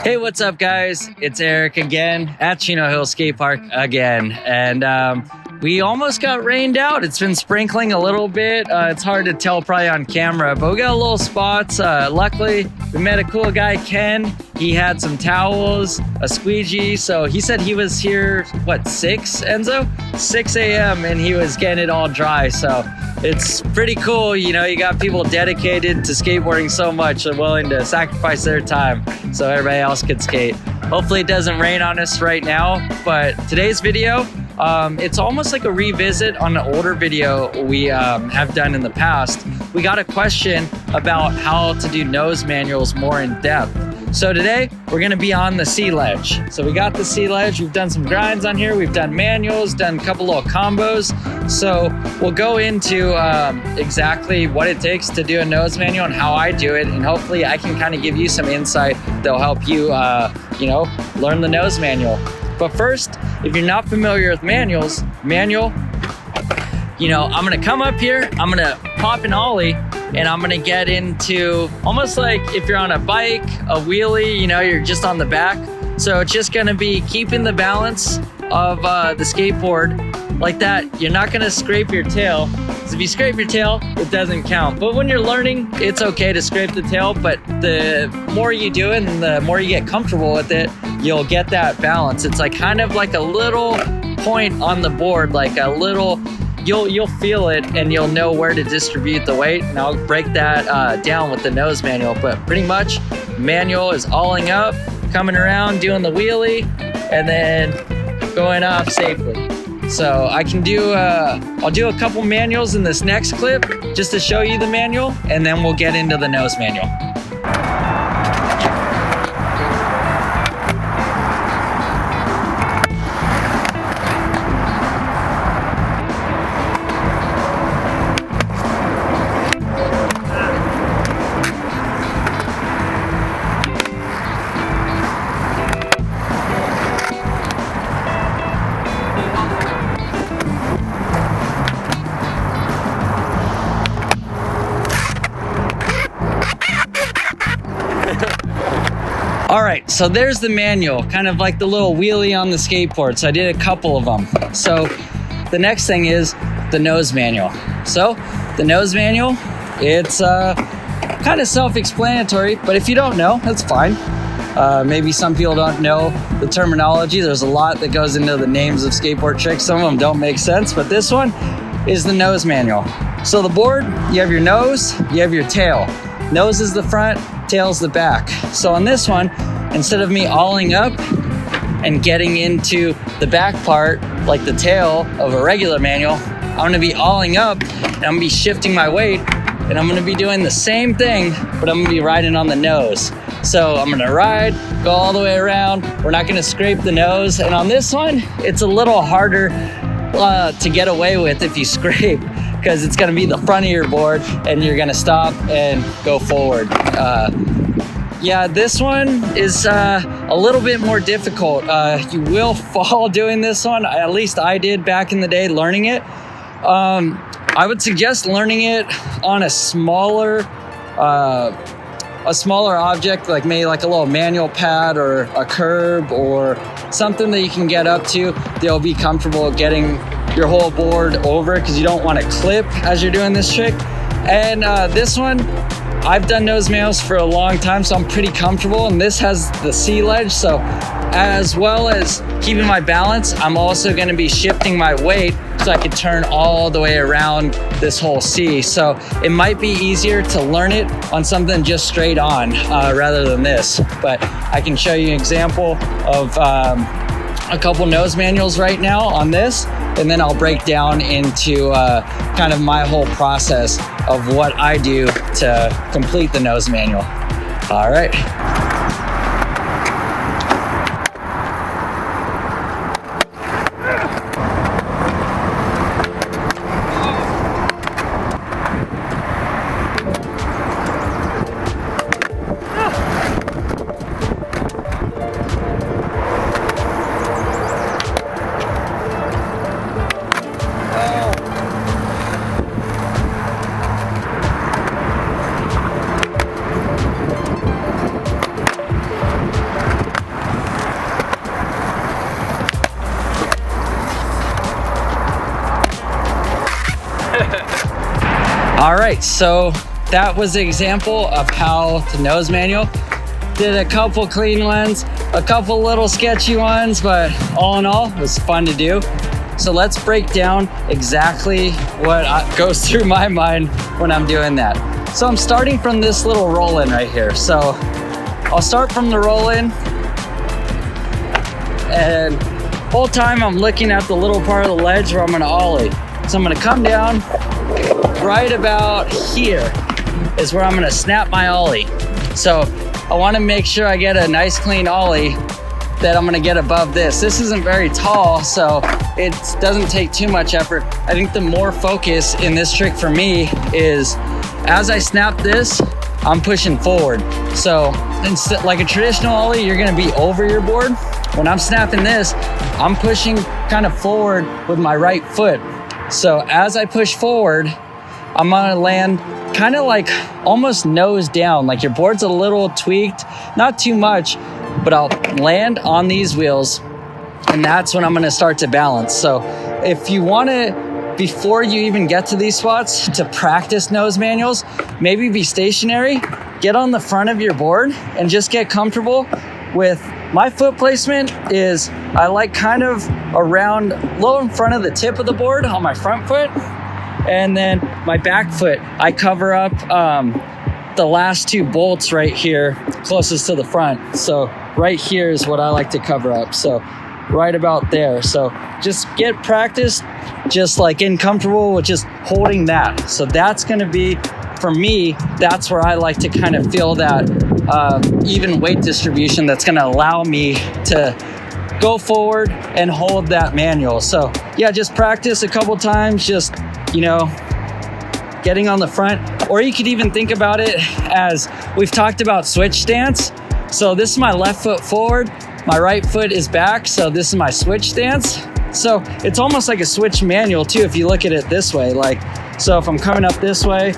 Hey, what's up, guys? It's Eric again at Chino Hill Skate Park again. And we almost got rained out. It's been sprinkling a little bit. It's hard to tell probably on camera, but we got a little spots. Luckily, we met a cool guy, Ken. He had some towels, a squeegee. So he said he was here, what, 6, Enzo? 6 a.m. and he was getting it all dry. So it's pretty cool. You know, you got people dedicated to skateboarding so much and willing to sacrifice their time so everybody else could skate. Hopefully it doesn't rain on us right now, but today's video, it's almost like a revisit on an older video we have done in the past. We got a question about how to do nose manuals more in depth. So today we're gonna be on the sea ledge. So we got the sea ledge, we've done some grinds on here, we've done manuals, done a couple little combos. So we'll go into exactly what it takes to do a nose manual and how I do it. And hopefully I can kind of give you some insight that'll help you, learn the nose manual. But first, if you're not familiar with manual, I'm gonna come up here, I'm gonna pop an ollie, and I'm gonna get into almost like if you're on a bike, a wheelie, you're just on the back. So it's just gonna be keeping the balance of the skateboard like that. You're not gonna scrape your tail, because if you scrape your tail, it doesn't count. But when you're learning, it's okay to scrape the tail, but the more you do it and the more you get comfortable with it, you'll get that balance. It's like kind of like a little point on the board, like a little, you'll feel it and you'll know where to distribute the weight. And I'll break that down with the nose manual. But pretty much manual is alling up, coming around, doing the wheelie, and then going off safely. So I can do, I'll do a couple manuals in this next clip just to show you the manual, and then we'll get into the nose manual. All right, so there's the manual, kind of like the little wheelie on the skateboard. So I did a couple of them. So the next thing is the nose manual. So the nose manual, it's kind of self-explanatory, but if you don't know, that's fine. Maybe some people don't know the terminology. There's a lot that goes into the names of skateboard tricks. Some of them don't make sense, but this one is the nose manual. So the board, you have your nose, you have your tail. Nose is the front, tail's the back. So on this one, instead of me alling up and getting into the back part like the tail of a regular manual, I'm gonna be alling up and I'm gonna be shifting my weight, and I'm gonna be doing the same thing, but I'm gonna be riding on the nose. So I'm gonna ride, go all the way around. We're not gonna scrape the nose. And on this one, it's a little harder to get away with if you scrape, because it's gonna be the front of your board and you're gonna stop and go forward. Yeah, this one is a little bit more difficult. You will fall doing this one. At least I did back in the day learning it. I would suggest learning it on a smaller object, like maybe like a little manual pad or a curb or something that you can get up to. They'll be comfortable getting your whole board over, because you don't want to clip as you're doing this trick. And this one, I've done nose manuals for a long time, so I'm pretty comfortable. And this has the sea ledge, so as well as keeping my balance, I'm also going to be shifting my weight so I can turn all the way around this whole sea. So it might be easier to learn it on something just straight on rather than this. But I can show you an example of a couple nose manuals right now on this, and then I'll break down into kind of my whole process of what I do to complete the nose manual. All right. All right, so that was the example of how to nose manual. Did a couple clean ones, a couple little sketchy ones, but all in all, it was fun to do. So let's break down exactly what goes through my mind when I'm doing that. So I'm starting from this little roll-in right here. So I'll start from the roll-in, and whole time I'm looking at the little part of the ledge where I'm gonna ollie. So I'm gonna come down right about here is where I'm gonna snap my ollie. So I wanna make sure I get a nice clean ollie that I'm gonna get above this. This isn't very tall, so it doesn't take too much effort. I think the more focus in this trick for me is as I snap this, I'm pushing forward. So instead, like a traditional ollie, you're gonna be over your board. When I'm snapping this, I'm pushing kind of forward with my right foot. So as I push forward, I'm gonna land kind of like almost nose down, like your board's a little tweaked, not too much, but I'll land on these wheels, and that's when I'm gonna start to balance. So if you wanna, before you even get to these spots, to practice nose manuals, maybe be stationary, get on the front of your board and just get comfortable with my foot placement. Is I like kind of around low in front of the tip of the board on my front foot, and then my back foot, I cover up the last two bolts right here closest to the front. So right here is what I like to cover up. So right about there. So just get practice, just like getting comfortable with just holding that. So that's gonna be, for me, that's where I like to kind of feel that even weight distribution that's gonna allow me to go forward and hold that manual. So yeah, just practice a couple times, just, you know, getting on the front. Or you could even think about it as we've talked about switch stance. So this is my left foot forward, my right foot is back. So this is my switch stance. So it's almost like a switch manual too, if you look at it this way. Like, so if I'm coming up this way,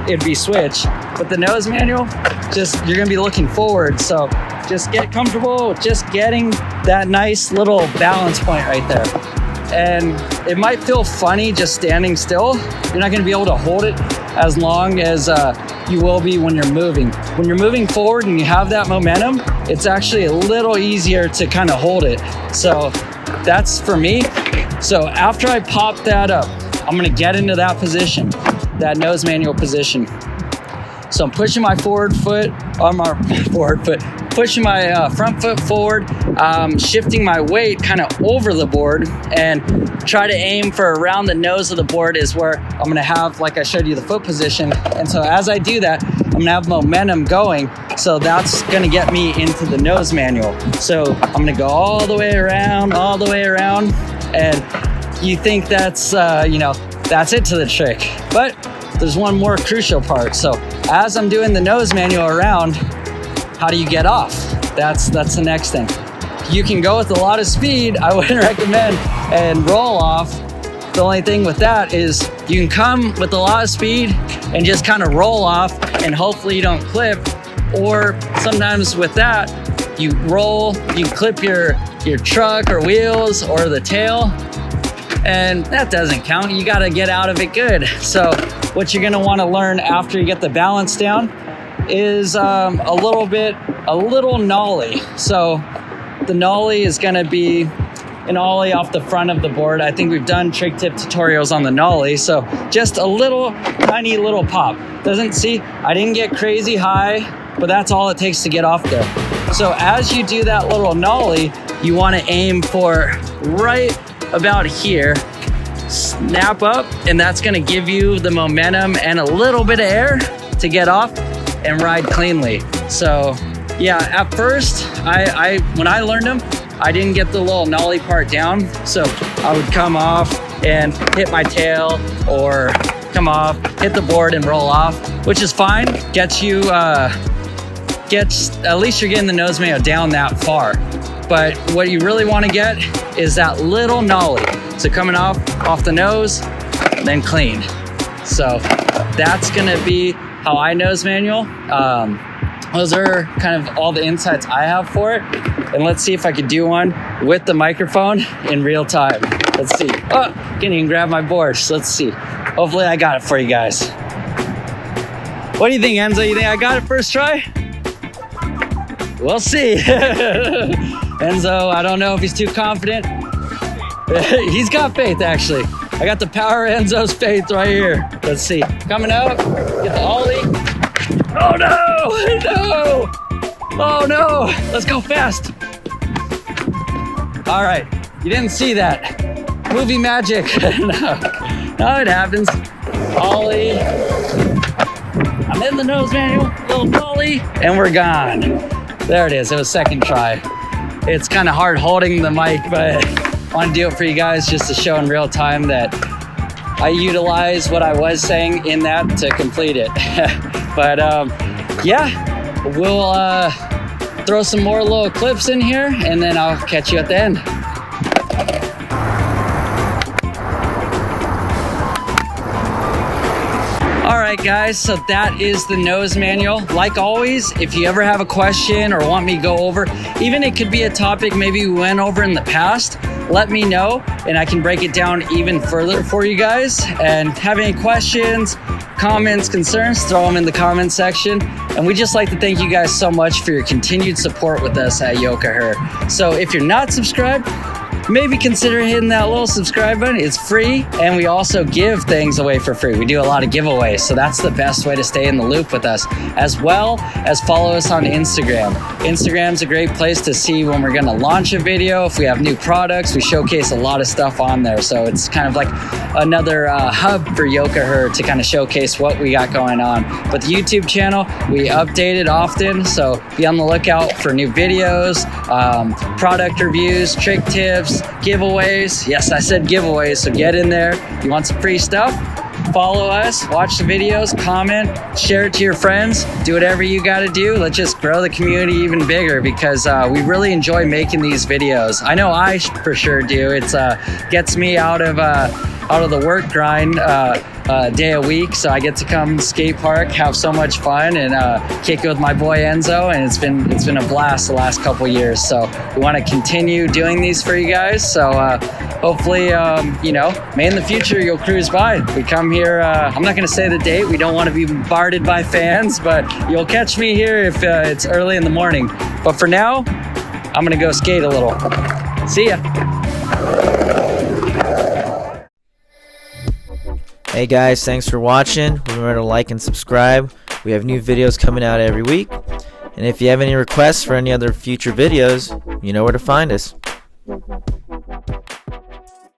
it'd be switch. But the nose manual, just, you're gonna be looking forward. So just get comfortable with just getting that nice little balance point right there. And it might feel funny just standing still. You're not gonna be able to hold it as long as you will be when you're moving. When you're moving forward and you have that momentum, it's actually a little easier to kind of hold it. So that's for me. So after I pop that up, I'm gonna get into that position, that nose manual position. So I'm pushing my forward foot, pushing my front foot forward, shifting my weight kind of over the board, and try to aim for around the nose of the board is where I'm gonna have, like I showed you, the foot position. And so as I do that, I'm gonna have momentum going. So that's gonna get me into the nose manual. So I'm gonna go all the way around, and you think that's, you know, that's it to the trick. But there's one more crucial part. So as I'm doing the nose manual around, how do you get off? That's the next thing. You can go with a lot of speed, I wouldn't recommend, and roll off. The only thing with that is you can come with a lot of speed and just kind of roll off, and hopefully you don't clip. Or sometimes with that, you roll, you clip your truck or wheels or the tail, and that doesn't count. You gotta get out of it good. So what you're gonna wanna learn after you get the balance down is a little nollie. So the nollie is gonna be an ollie off the front of the board. I think we've done trick tip tutorials on the nollie. So just a little, tiny little pop. I didn't get crazy high, but that's all it takes to get off there. So as you do that little nollie, you wanna aim for right about here, snap up, and that's gonna give you the momentum and a little bit of air to get off and ride cleanly. So yeah, at first, when I learned them, I didn't get the little nollie part down. So I would come off and hit my tail, or come off, hit the board and roll off, which is fine. At least you're getting the nose manual down that far. But what you really want to get is that little nollie. So coming off the nose, then clean. So that's gonna be how I nose manual. Those are kind of all the insights I have for it. And let's see if I could do one with the microphone in real time. Let's see. Oh, can't even grab my board. So let's see. Hopefully I got it for you guys. What do you think, Enzo? You think I got it first try? We'll see. Enzo, I don't know if he's too confident. He's got faith, actually. I got the power of Enzo's faith right here. Let's see. Coming out. Get the ollie. Oh no! No! Oh no! Let's go fast. All right. You didn't see that. Movie magic. No, it happens. Ollie. I'm in the nose manual. Little ollie. And we're gone. There it is. It was second try. It's kind of hard holding the mic, but I want to do it for you guys just to show in real time that I utilize what I was saying in that to complete it. But yeah, we'll throw some more little clips in here and then I'll catch you at the end. Alright guys, so that is the nose manual. Like always, if you ever have a question or want me to go over, even it could be a topic maybe we went over in the past, let me know and I can break it down even further for you guys. And have any questions, comments, concerns, throw them in the comment section. And we just like to thank you guys so much for your continued support with us at Yoka Her. So if you're not subscribed, maybe consider hitting that little subscribe button. It's free, and we also give things away for free. We do a lot of giveaways, so that's the best way to stay in the loop with us, as well as follow us on Instagram. Instagram's a great place to see when we're gonna launch a video. If we have new products, we showcase a lot of stuff on there, so it's kind of like another hub for Yoka Her to kind of showcase what we got going on. But the YouTube channel, we update it often, so be on the lookout for new videos, product reviews, trick tips, giveaways. Yes, I said giveaways, so get in there. You want some free stuff? Follow us, watch the videos, comment, share it to your friends, do whatever you got to do. Let's just grow the community even bigger because we really enjoy making these videos. I know I for sure do. It's gets me out of the work grind day a week, so I get to come skate park, have so much fun, and kick it with my boy Enzo, and it's been a blast the last couple years. So we want to continue doing these for you guys. So hopefully, you know, may in the future you'll cruise by. We come here. I'm not going to say the date. We don't want to be bombarded by fans, but you'll catch me here if it's early in the morning. But for now, I'm going to go skate a little. See ya. Hey guys, thanks for watching. Remember to like and subscribe. We have new videos coming out every week. And if you have any requests for any other future videos, you know where to find us.